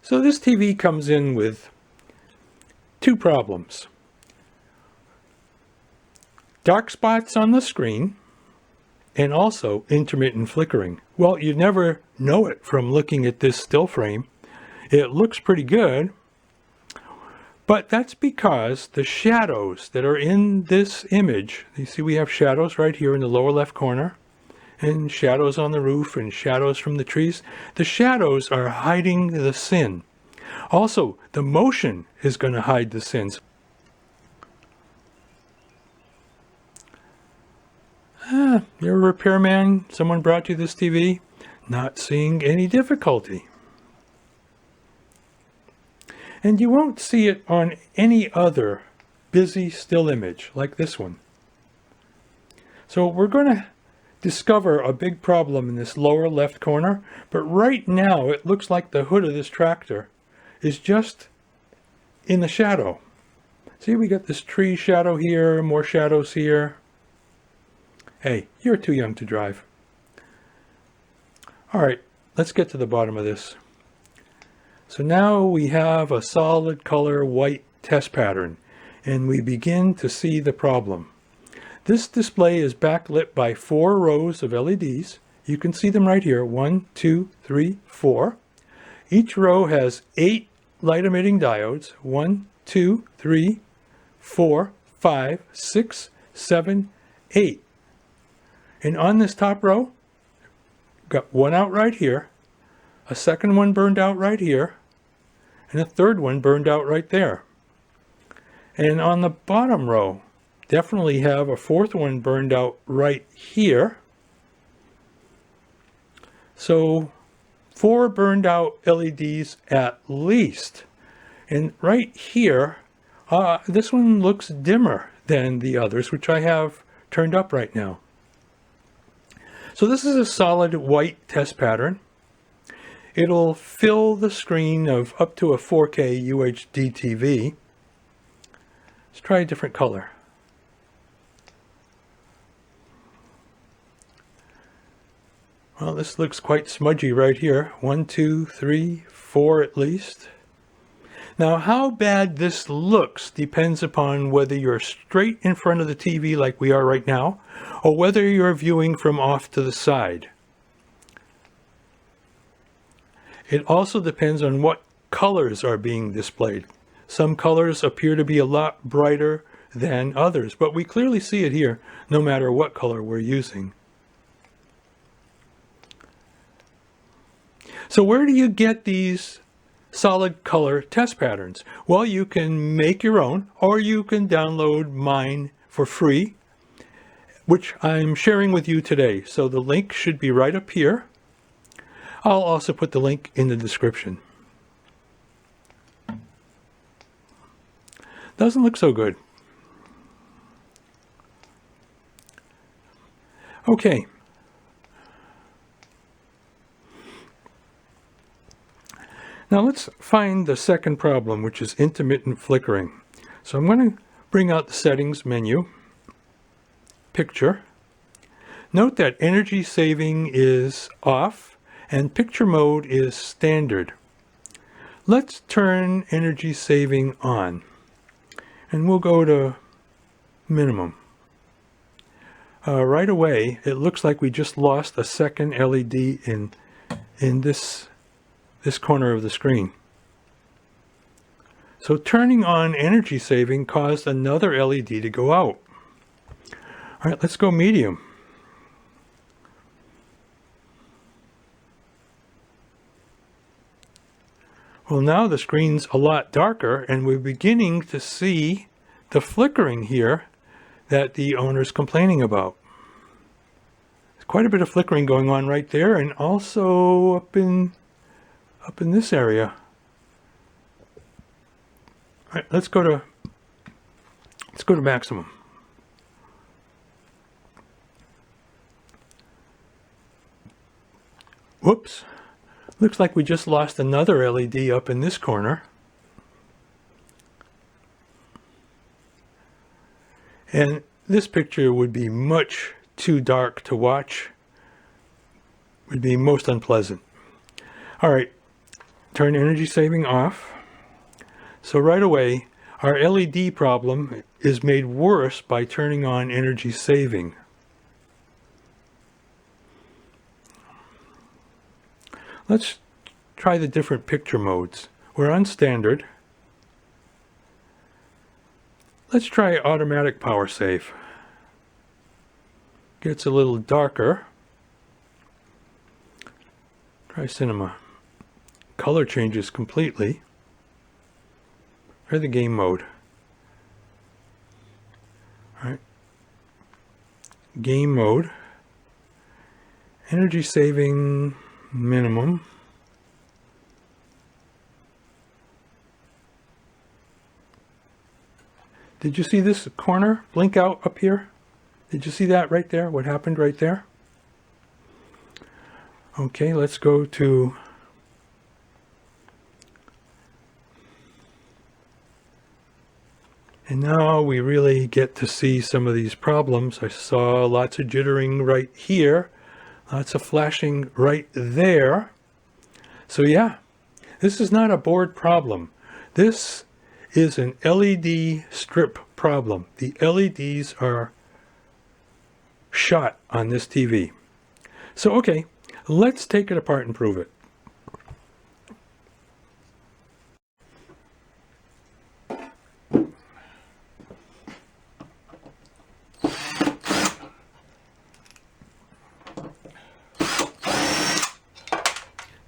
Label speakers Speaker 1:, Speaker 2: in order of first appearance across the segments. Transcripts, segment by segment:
Speaker 1: So this TV comes in with two problems. Dark spots on the screen and also intermittent flickering. Well, you never know it from looking at this still frame. It looks pretty good, but that's because the shadows that are in this image, you see we have shadows right here in the lower left corner, and shadows on the roof and shadows from the trees. The shadows are hiding the sin. Also, the motion is going to hide the sins. You're a repairman, someone brought you this TV, not seeing any difficulty. And you won't see it on any other busy still image like this one. So we're going to discover a big problem in this lower left corner, but right now it looks like the hood of this tractor is just in the shadow. See, we got this tree shadow here, more shadows here. Hey, you're too young to drive. All right, let's get to the bottom of this. So now we have a solid color white test pattern, and we begin to see the problem. This display is backlit by 4 rows of LEDs. You can see them right here, 1, 2, 3, 4. Each row has 8 light emitting diodes, 1, 2, 3, 4, 5, 6, 7, 8. And on this top row, got one out right here, a second one burned out right here, and a third one burned out right there. And on the bottom row, definitely have a fourth one burned out right here. So 4 burned out LEDs at least. And right here, this one looks dimmer than the others, which I have turned up right now. So this is a solid white test pattern. It'll fill the screen of up to a 4K UHD TV. Let's try a different color. Well, this looks quite smudgy right here. 1, 2, 3, 4 at least. Now, how bad this looks depends upon whether you're straight in front of the TV like we are right now, or whether you're viewing from off to the side. It also depends on what colors are being displayed. Some colors appear to be a lot brighter than others, but we clearly see it here no matter what color we're using. So where do you get these solid color test patterns? Well, you can make your own, or you can download mine for free, which I'm sharing with you today. So the link should be right up here. I'll also put the link in the description. Doesn't look so good. Okay. Now let's find the second problem, which is intermittent flickering. So I'm going to bring out the settings menu, picture. Note that energy saving is off and picture mode is standard. Let's turn energy saving on, and we'll go to minimum. Right away, it looks like we just lost a second LED in this corner of the screen. So turning on energy saving caused another LED to go out. All right, let's go medium. Well, now the screen's a lot darker and we're beginning to see the flickering here that the owner's complaining about. There's quite a bit of flickering going on right there, and also up in this area. All right, let's go to maximum. Whoops. Looks like we just lost another LED up in this corner. And this picture would be much too dark to watch. Would be most unpleasant. All right, turn energy saving off. So right away, our LED problem is made worse by turning on energy saving. Let's try the different picture modes. We're on standard. Let's try automatic power save. Gets a little darker. Try cinema. Color changes completely. Try the game mode. All right. Game mode. Energy saving minimum. Did you see this corner blink out up here? Did you see that right there? What happened right there? Okay, let's go to and now we really get to see some of these problems. I saw lots of jittering right here, lots of flashing right there. So yeah, this is not a board problem. This is an LED strip problem. The LEDs are shot on this TV. So okay, let's take it apart and prove it.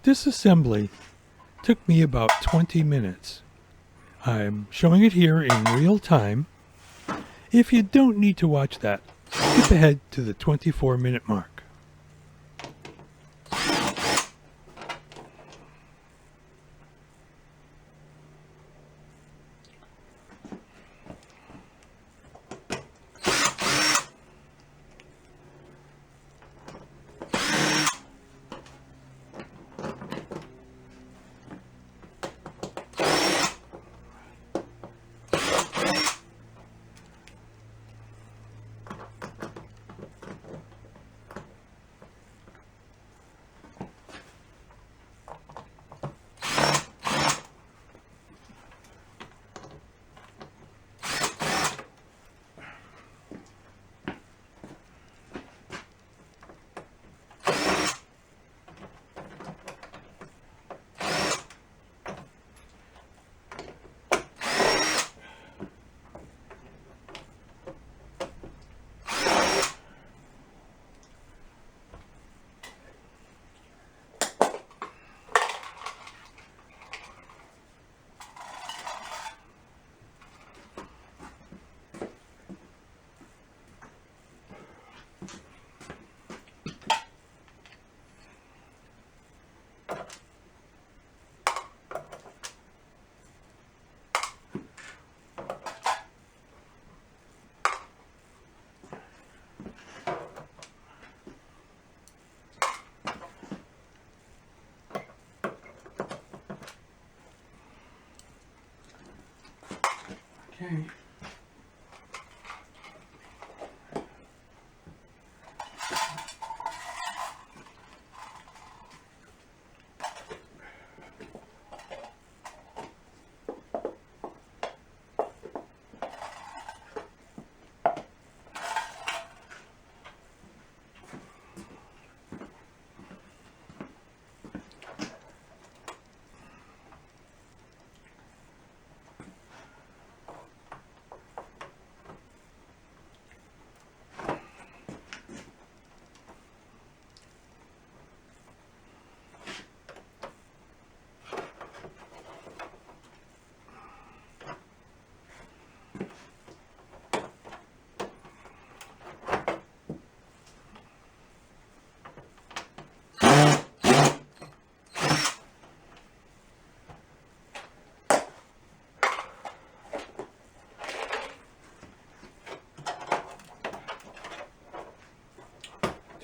Speaker 1: Disassembly took me about 20 minutes. I'm showing it here in real time. If you don't need to watch that, skip ahead to the 24-minute mark. Okay.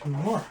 Speaker 1: Two more.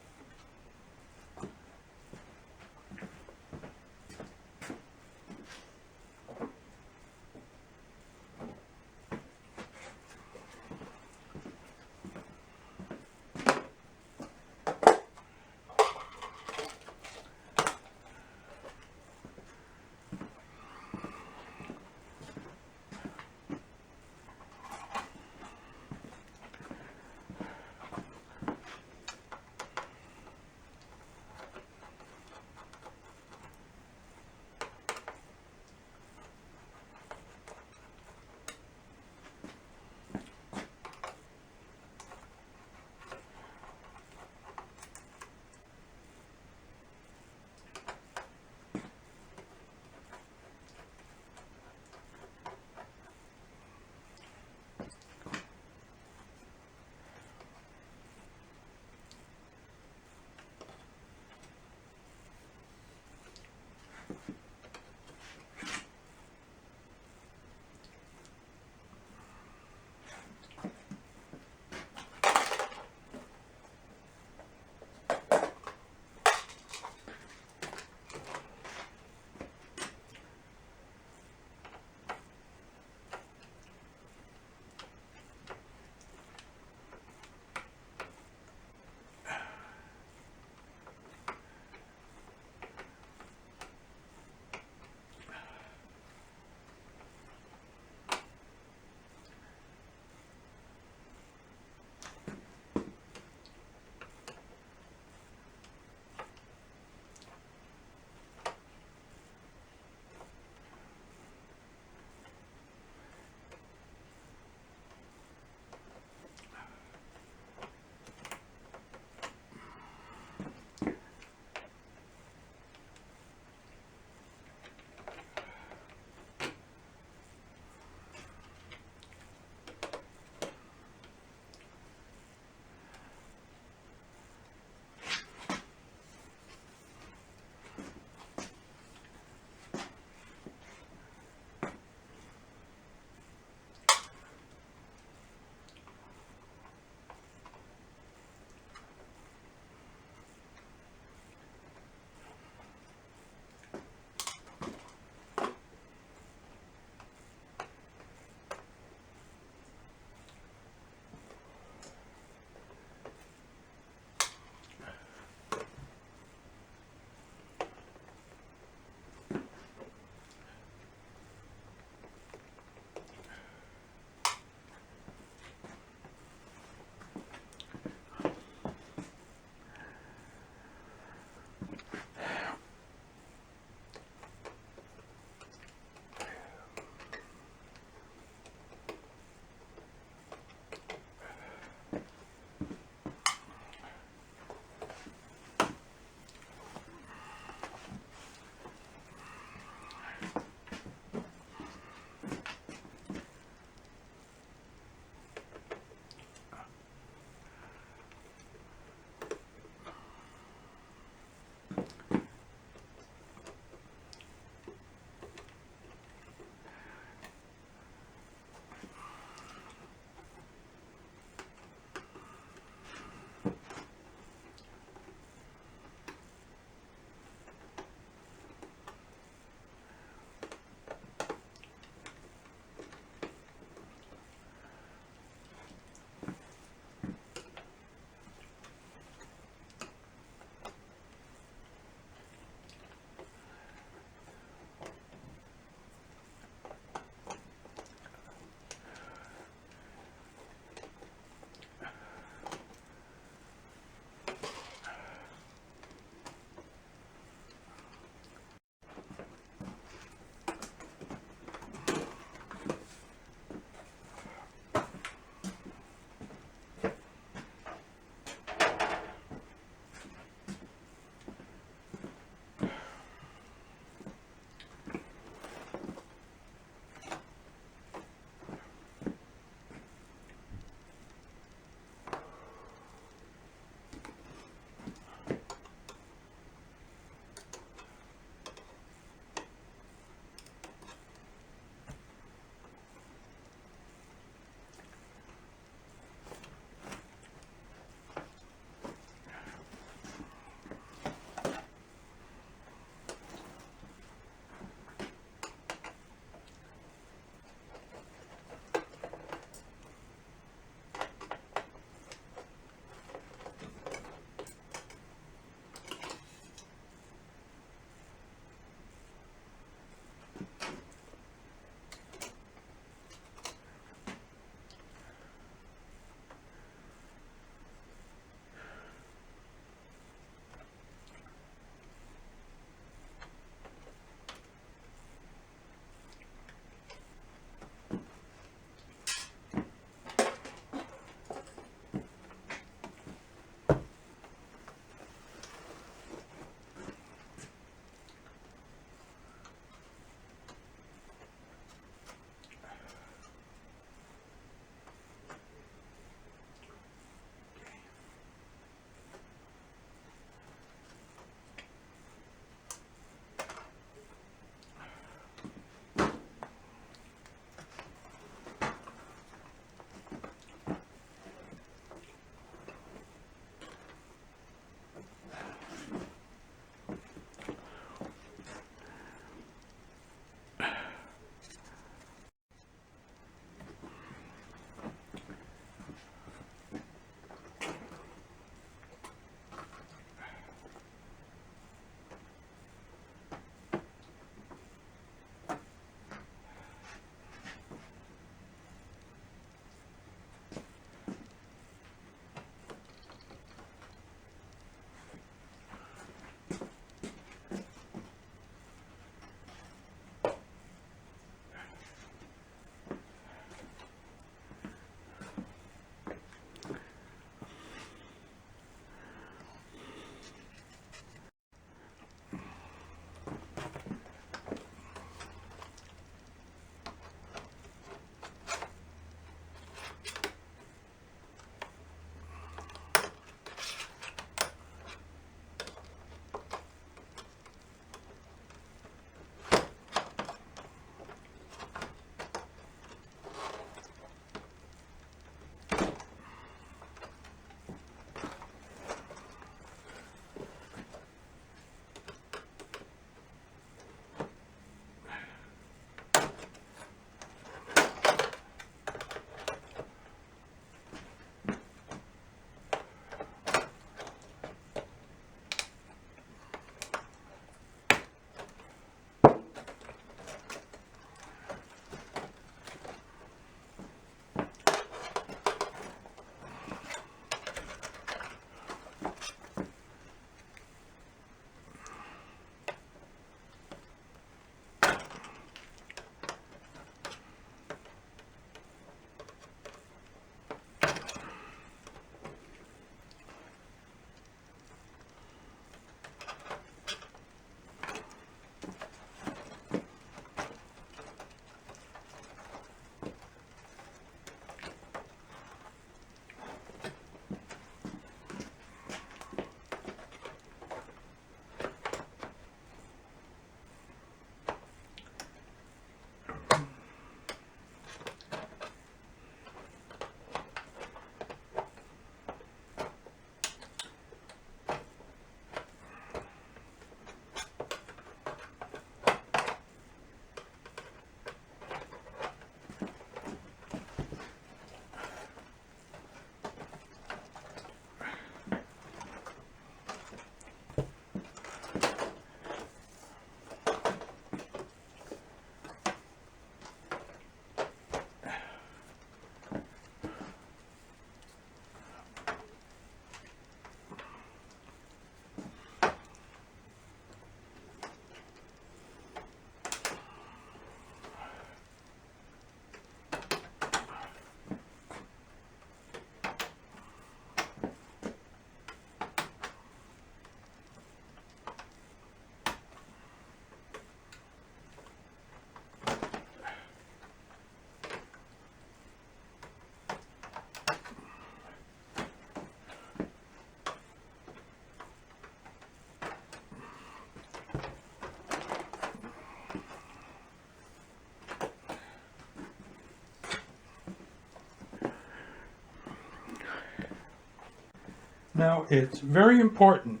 Speaker 1: Now it's very important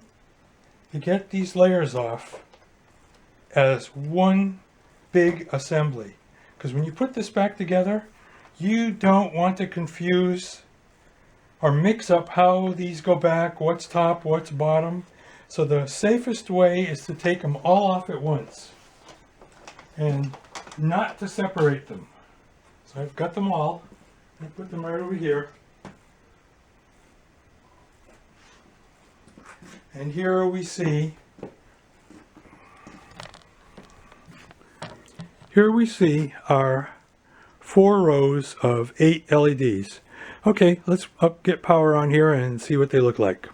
Speaker 1: to get these layers off as one big assembly, because when you put this back together, you don't want to confuse or mix up how these go back, what's top, what's bottom. So the safest way is to take them all off at once and not to separate them. So I've got them all. I put them right over here. And here we see our 4 rows of 8 LEDs. Okay, let's get power on here and see what they look like.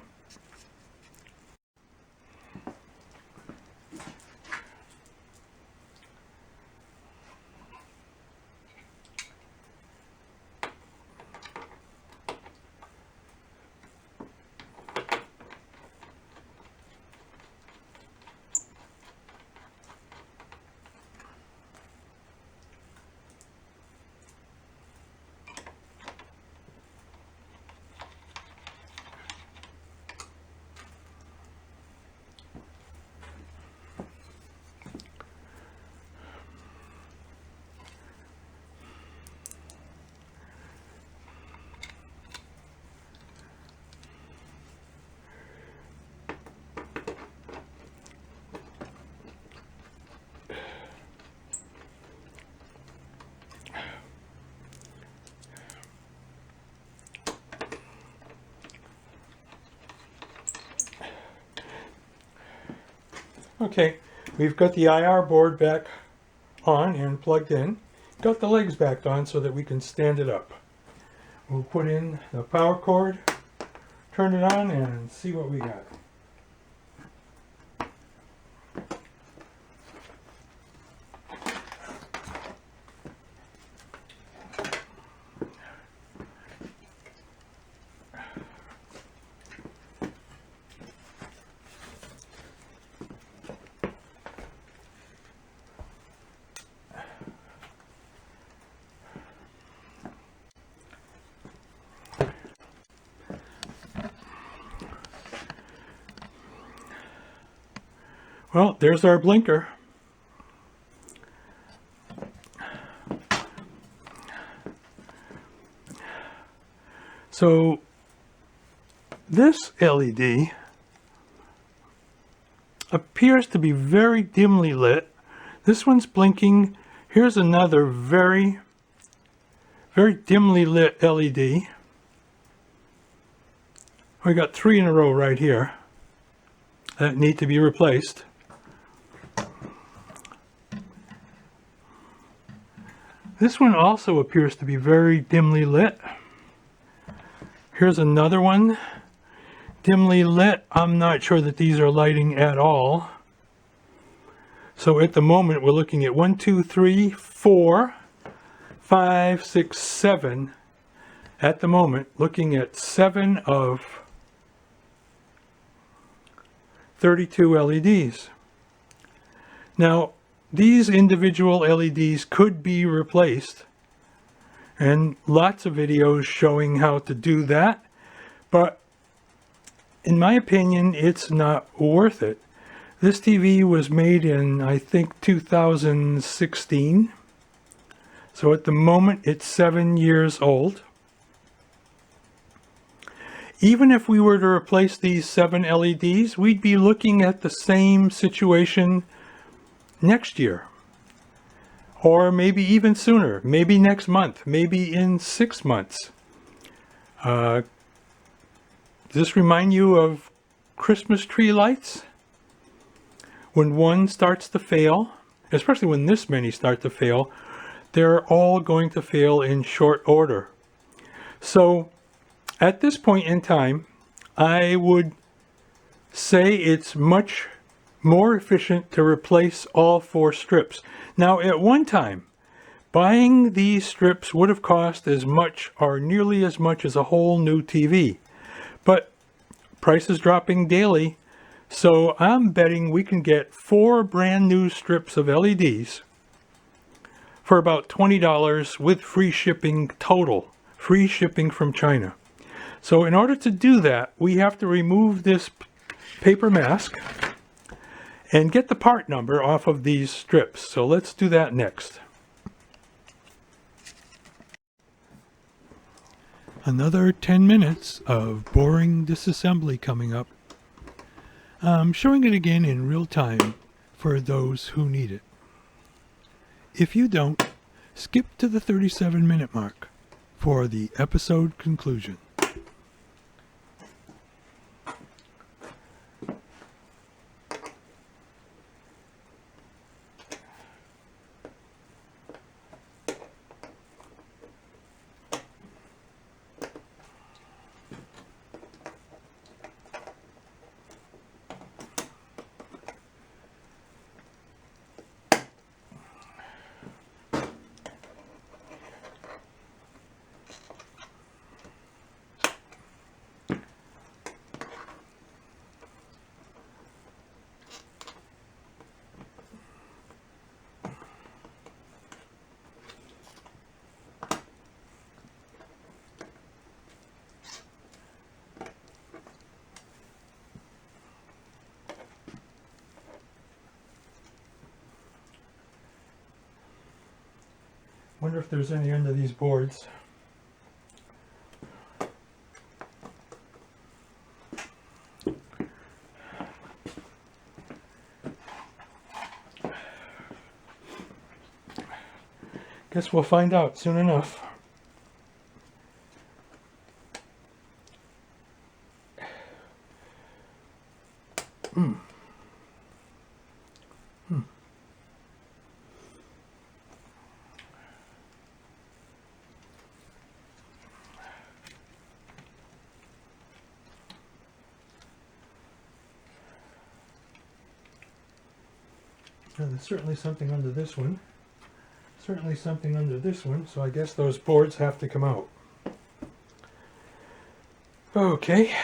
Speaker 1: Okay, we've got the IR board back on and plugged in. Got the legs back on so that we can stand it up. We'll put in the power cord, turn it on, and see what we got. Well, there's our blinker. So this LED appears to be very dimly lit. This one's blinking. Here's another very dimly lit LED. We got 3 in a row right here that need to be replaced. This one also appears to be very dimly lit. Here's another one, dimly lit. I'm not sure that these are lighting at all. So at the moment we're looking at 1, 2, 3, 4, 5, 6, 7. At the moment, looking at 7 of 32 LEDs. Now, these individual LEDs could be replaced, and lots of videos showing how to do that, but in my opinion it's not worth it. This TV was made in, I think, 2016, so at the moment it's 7 years old. Even if we were to replace these 7 LEDs, we'd be looking at the same situation next year, or maybe even sooner, maybe next month, maybe in 6 months. Does this remind you of Christmas tree lights? When one starts to fail, especially when this many start to fail, they're all going to fail in short order. So at this point in time, I would say it's much more efficient to replace all 4 strips. Now, at one time, buying these strips would have cost as much or nearly as much as a whole new TV. But prices dropping daily, so I'm betting we can get 4 brand new strips of LEDs for about $20 with free shipping total. Free shipping from China. So in order to do that, we have to remove this paper mask and get the part number off of these strips. So let's do that next. Another 10 minutes of boring disassembly coming up. I'm showing it again in real time for those who need it. If you don't, skip to the 37-minute mark for the episode conclusion. Wonder if there's any under these boards. Guess we'll find out soon enough. There's certainly something under this one. Certainly something under this one, so I guess those boards have to come out. Okay.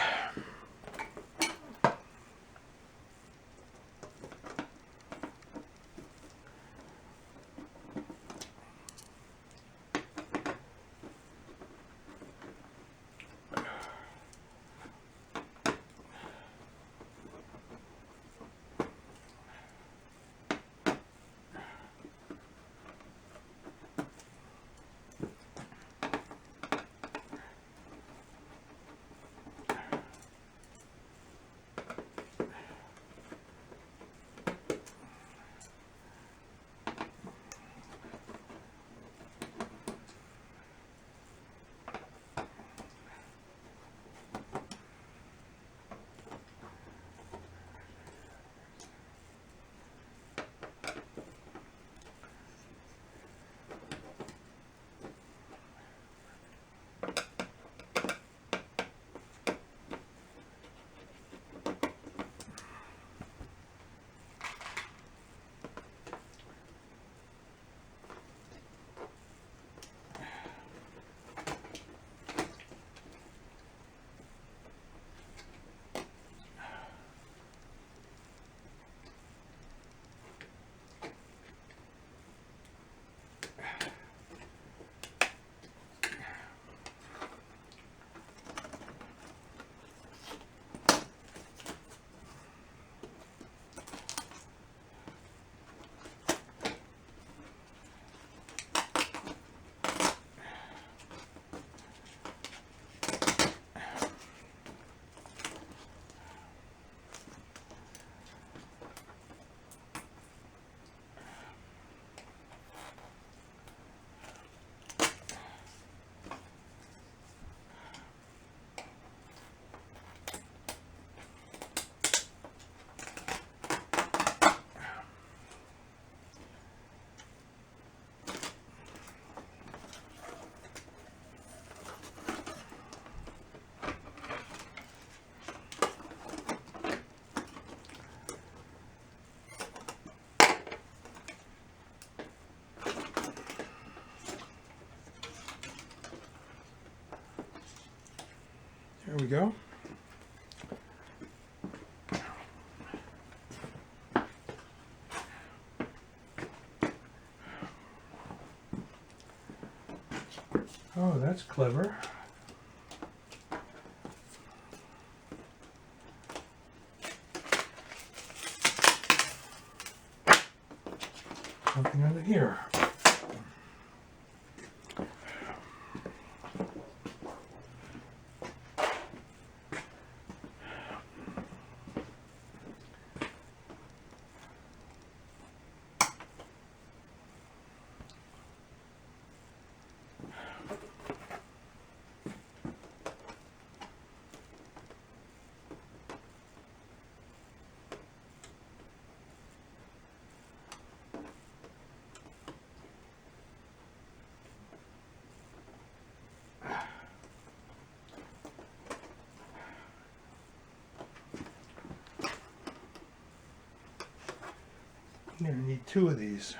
Speaker 1: There we go. Oh, that's clever. You're going to need 2 of these.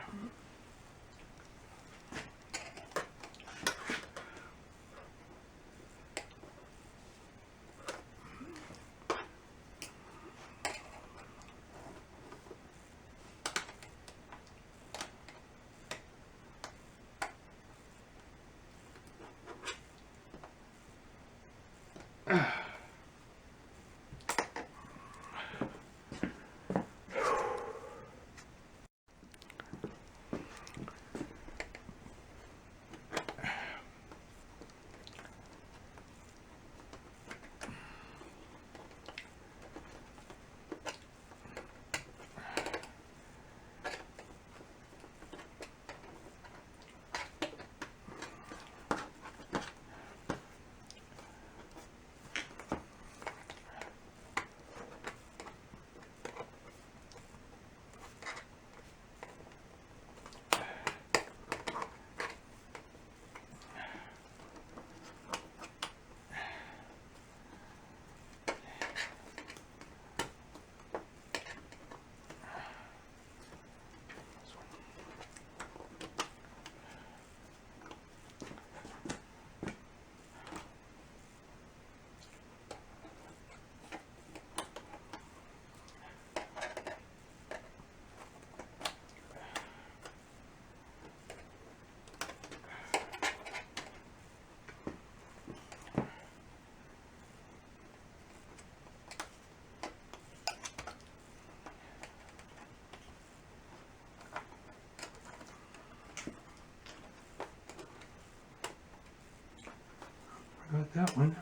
Speaker 1: Got that one.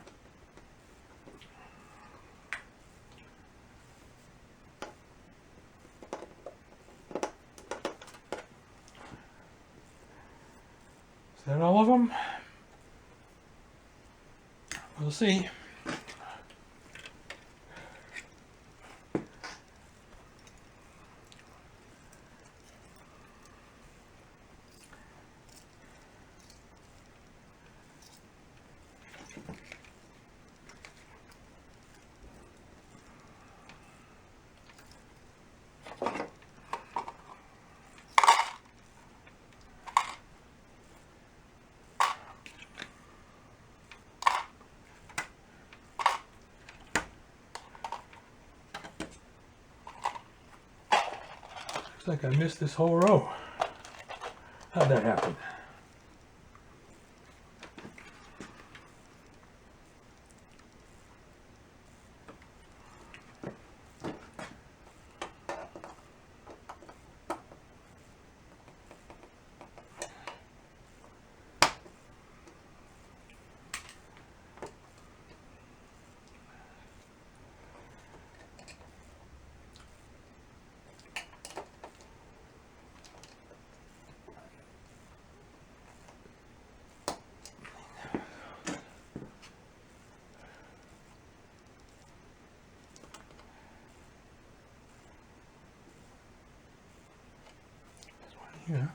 Speaker 1: Is that all of them? We'll see. Looks like I missed this whole row. How'd that happen? Here.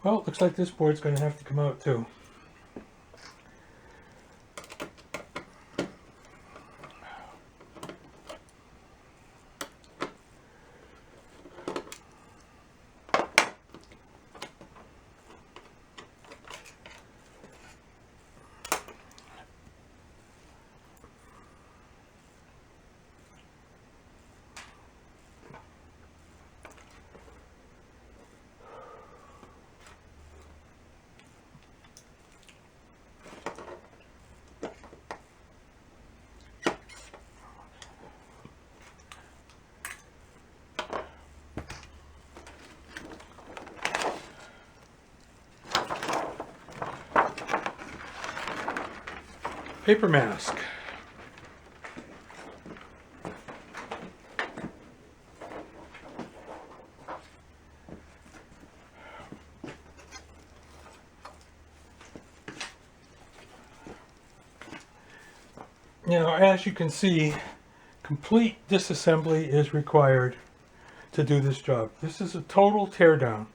Speaker 1: Well, it looks like this board's going to have to come out too. Paper mask. Now, as you can see, complete disassembly is required to do this job. This is a total teardown.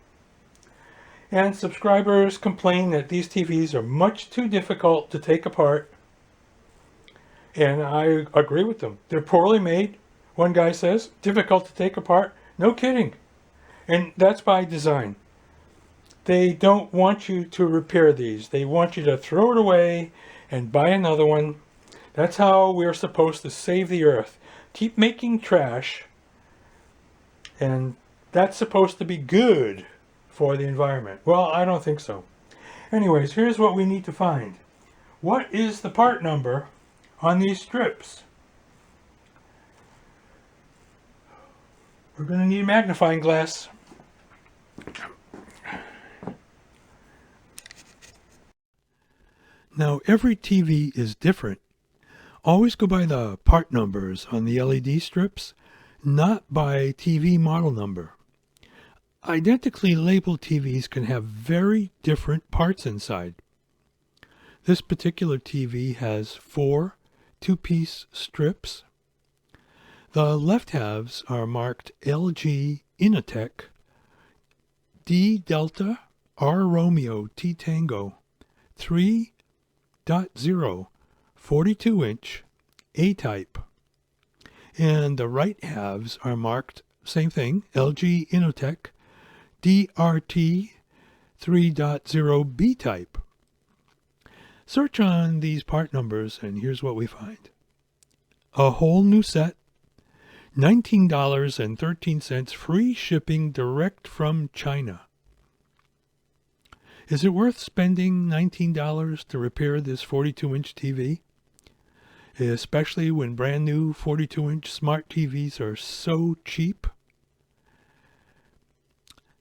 Speaker 1: And subscribers complain that these TVs are much too difficult to take apart. And I agree with them. They're poorly made. One guy says, difficult to take apart. No kidding. And that's by design. They don't want you to repair these. They want you to throw it away and buy another one. That's how we're supposed to save the earth. Keep making trash, and that's supposed to be good for the environment. Well, I don't think so. Anyways, here's what we need to find. What is the part number on these strips? We're going to need a magnifying glass. Now, every TV is different. Always go by the part numbers on the LED strips, not by TV model number. Identically labeled TVs can have very different parts inside. This particular TV has 4 two-piece strips. The left halves are marked LG Innotek D Delta R Romeo T Tango 3.0 42-inch A-type. And the right halves are marked, same thing, LG Innotek DRT 3.0 B-type. Search on these part numbers and here's what we find. A whole new set, $19.13 free shipping direct from China. Is it worth spending $19 to repair this 42-inch TV? Especially when brand new 42-inch smart TVs are so cheap?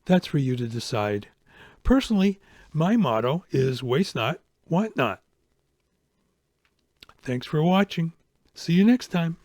Speaker 1: That's for you to decide. Personally, my motto is waste not, want not. Thanks for watching. See you next time.